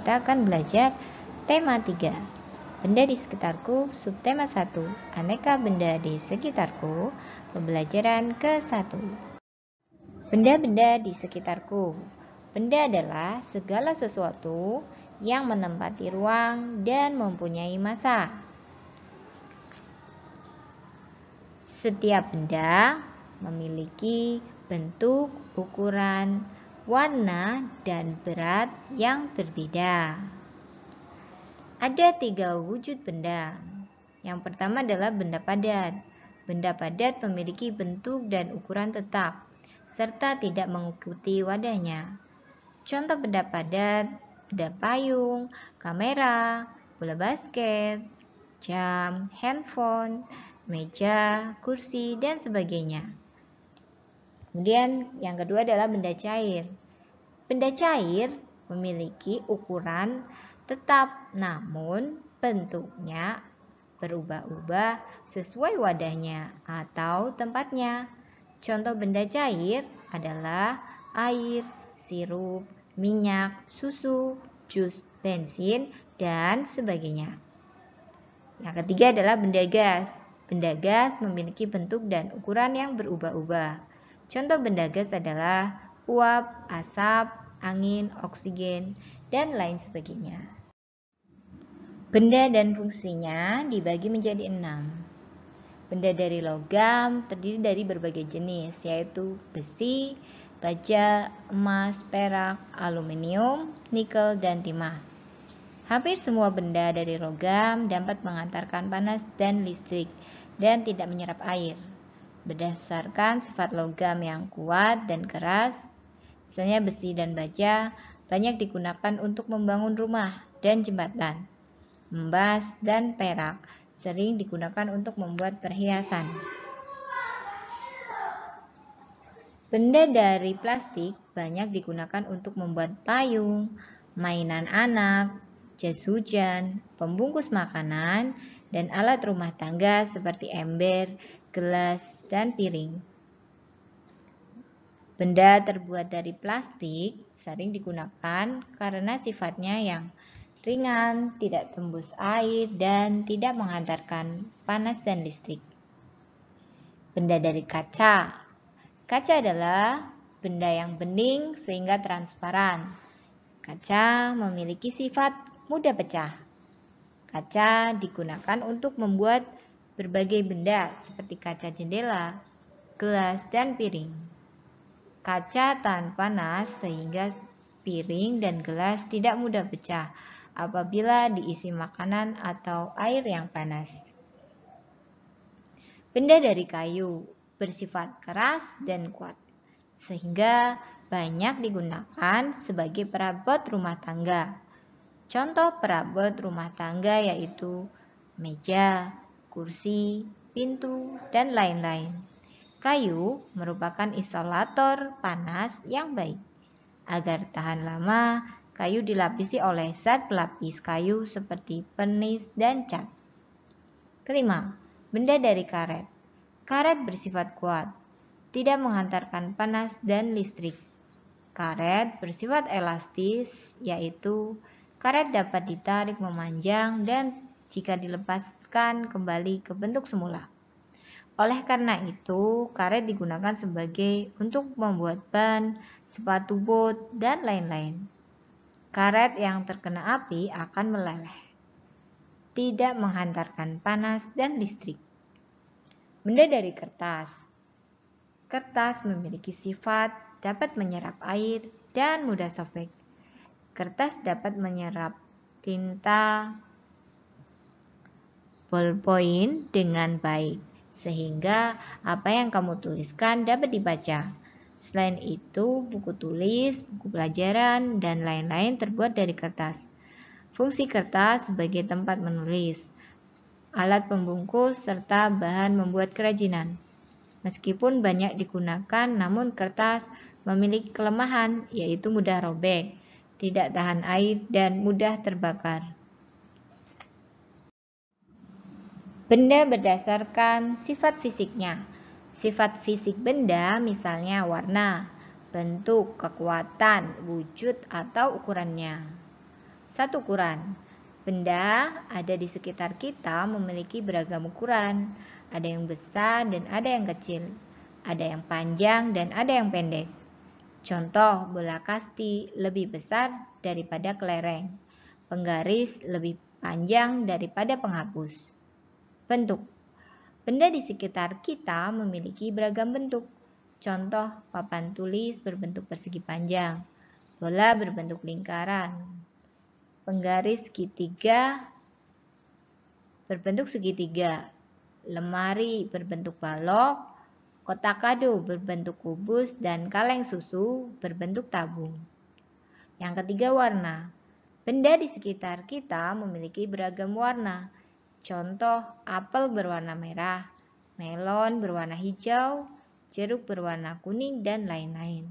kita akan belajar tema 3. Benda di sekitarku, subtema 1. Aneka benda di sekitarku, pembelajaran ke-1. Benda-benda di sekitarku. Benda adalah segala sesuatu yang menempati ruang dan mempunyai massa. Setiap benda memiliki bentuk, ukuran, warna, dan berat yang berbeda. Ada 3 wujud benda. Yang pertama adalah benda padat. Benda padat memiliki bentuk dan ukuran tetap, serta tidak mengikuti wadahnya. Contoh benda padat, ada payung, kamera, bola basket, jam, handphone, meja, kursi, dan sebagainya. Kemudian yang kedua adalah benda cair. Benda cair memiliki ukuran tetap, namun bentuknya berubah-ubah sesuai wadahnya atau tempatnya. Contoh benda cair adalah air, sirup, minyak, susu, jus, bensin, dan sebagainya. Yang ketiga adalah benda gas. Benda gas memiliki bentuk dan ukuran yang berubah-ubah. Contoh benda gas adalah uap, asap, angin, oksigen, dan lain sebagainya. Benda dan fungsinya dibagi menjadi 6. Benda dari logam terdiri dari berbagai jenis, yaitu besi, baja, emas, perak, aluminium, nikel, dan timah. Hampir semua benda dari logam dapat mengantarkan panas dan listrik dan tidak menyerap air. Berdasarkan sifat logam yang kuat dan keras, misalnya besi dan baja, banyak digunakan untuk membangun rumah dan jembatan. Emas dan perak sering digunakan untuk membuat perhiasan. Benda dari plastik banyak digunakan untuk membuat payung, mainan anak, jas hujan, pembungkus makanan, dan alat rumah tangga seperti ember, gelas, dan piring. Benda terbuat dari plastik sering digunakan karena sifatnya yang ringan, tidak tembus air, dan tidak menghantarkan panas dan listrik. Benda dari kaca. Kaca adalah benda yang bening sehingga transparan. Kaca memiliki sifat mudah pecah. Kaca digunakan untuk membuat berbagai benda seperti kaca jendela, gelas, dan piring. Kaca tahan panas sehingga piring dan gelas tidak mudah pecah apabila diisi makanan atau air yang panas. Benda dari kayu bersifat keras dan kuat, sehingga banyak digunakan sebagai perabot rumah tangga. Contoh perabot rumah tangga yaitu meja, kursi, pintu, dan lain-lain. Kayu merupakan isolator panas yang baik. Agar tahan lama, kayu dilapisi oleh zat pelapis kayu seperti pernis dan cat. Kelima, benda dari karet. Karet bersifat kuat, tidak menghantarkan panas dan listrik. Karet bersifat elastis, yaitu karet dapat ditarik memanjang dan jika dilepaskan kembali ke bentuk semula. Oleh karena itu, karet digunakan sebagai untuk membuat ban, sepatu bot, dan lain-lain. Karet yang terkena api akan meleleh, tidak menghantarkan panas dan listrik. Benda dari kertas. Kertas memiliki sifat dapat menyerap air dan mudah sobek. Kertas dapat menyerap tinta ballpoint dengan baik, sehingga apa yang kamu tuliskan dapat dibaca. Selain itu, buku tulis, buku pelajaran, dan lain-lain terbuat dari kertas. Fungsi kertas sebagai tempat menulis, alat pembungkus, serta bahan membuat kerajinan. Meskipun banyak digunakan, namun kertas memiliki kelemahan, yaitu mudah robek, tidak tahan air, dan mudah terbakar. Benda berdasarkan sifat fisiknya. Sifat fisik benda misalnya warna, bentuk, kekuatan, wujud, atau ukurannya. 1. satu ukuran. Benda ada di sekitar kita memiliki beragam ukuran. Ada yang besar dan ada yang kecil. Ada yang panjang dan ada yang pendek. Contoh, bola kasti lebih besar daripada kelereng. Penggaris lebih panjang daripada penghapus. Bentuk. Benda di sekitar kita memiliki beragam bentuk. Contoh, papan tulis berbentuk persegi panjang. Bola berbentuk lingkaran. Penggaris segitiga berbentuk segitiga. Lemari berbentuk balok. Kotak kado berbentuk kubus dan kaleng susu berbentuk tabung. Yang ketiga, warna. Benda di sekitar kita memiliki beragam warna. Contoh, apel berwarna merah, melon berwarna hijau, jeruk berwarna kuning, dan lain-lain.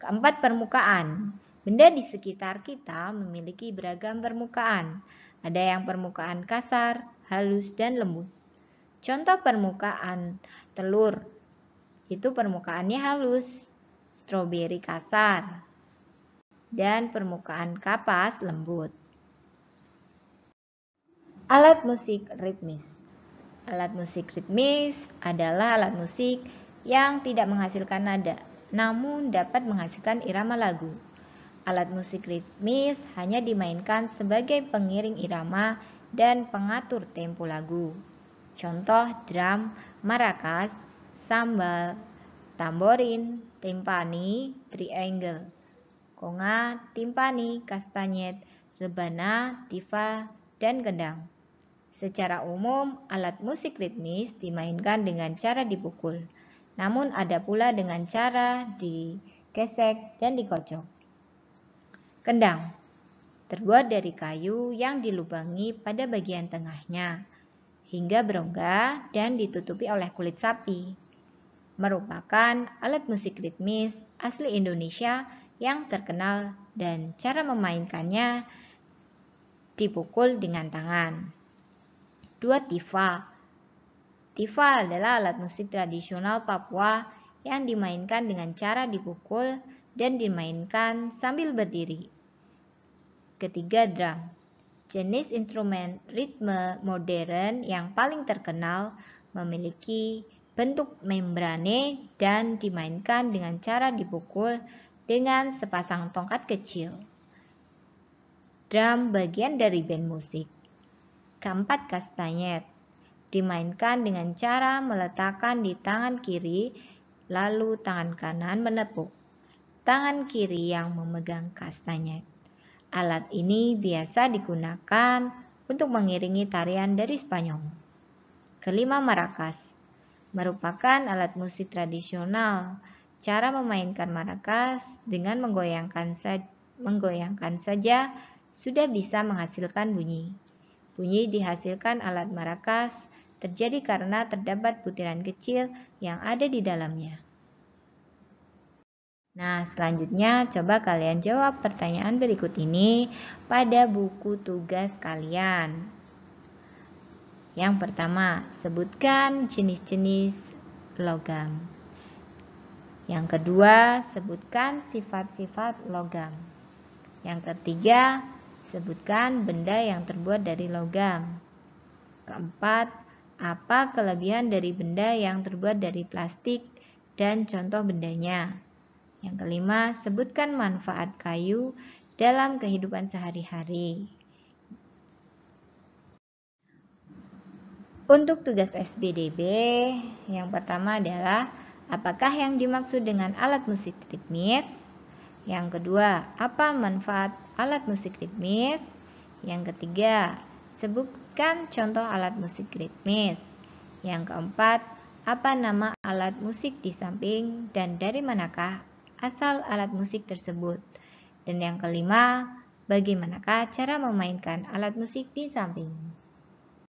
Keempat, permukaan. Benda di sekitar kita memiliki beragam permukaan. Ada yang permukaan kasar, halus, dan lembut. Contoh permukaan telur, itu permukaannya halus, stroberi kasar, dan permukaan kapas lembut. Alat musik ritmis. Alat musik ritmis adalah alat musik yang tidak menghasilkan nada, namun dapat menghasilkan irama lagu. Alat musik ritmis hanya dimainkan sebagai pengiring irama dan pengatur tempo lagu. Contoh, drum, maracas, sambal, tamborin, timpani, triangle, konga, timpani, kastanyet, rebana, tifa, dan gendang. Secara umum, alat musik ritmis dimainkan dengan cara dipukul, namun ada pula dengan cara digesek dan dikocok. Kendang terbuat dari kayu yang dilubangi pada bagian tengahnya hingga berongga dan ditutupi oleh kulit sapi. Merupakan alat musik ritmis asli Indonesia yang terkenal dan cara memainkannya dipukul dengan tangan. 2. Tifa. Tifa adalah alat musik tradisional Papua yang dimainkan dengan cara dipukul dan dimainkan sambil berdiri. Ketiga, drum. Jenis instrumen ritme modern yang paling terkenal memiliki bentuk membrane dan dimainkan dengan cara dipukul dengan sepasang tongkat kecil. Drum bagian dari band musik. Keempat, kastanyet. Dimainkan dengan cara meletakkan di tangan kiri, lalu tangan kanan menepuk. Tangan kiri yang memegang kastanyet. Alat ini biasa digunakan untuk mengiringi tarian dari Spanyol. Kelima, maracas. Merupakan alat musik tradisional. Cara memainkan maracas dengan menggoyangkan saja sudah bisa menghasilkan bunyi. Bunyi dihasilkan alat maracas terjadi karena terdapat butiran kecil yang ada di dalamnya. Nah, selanjutnya coba kalian jawab pertanyaan berikut ini pada buku tugas kalian. Yang pertama, sebutkan jenis-jenis logam. Yang kedua, sebutkan sifat-sifat logam. Yang ketiga, sebutkan benda yang terbuat dari logam. Keempat, apa kelebihan dari benda yang terbuat dari plastik dan contoh bendanya. Yang kelima, sebutkan manfaat kayu dalam kehidupan sehari-hari. Untuk tugas SBDB, yang pertama adalah apakah yang dimaksud dengan alat musik ritmis? Yang kedua, apa manfaat alat musik ritmis? Yang ketiga, sebutkan contoh alat musik ritmis. Yang keempat, apa nama alat musik di samping dan dari manakah asal alat musik tersebut? Dan yang kelima, bagaimanakah cara memainkan alat musik di samping?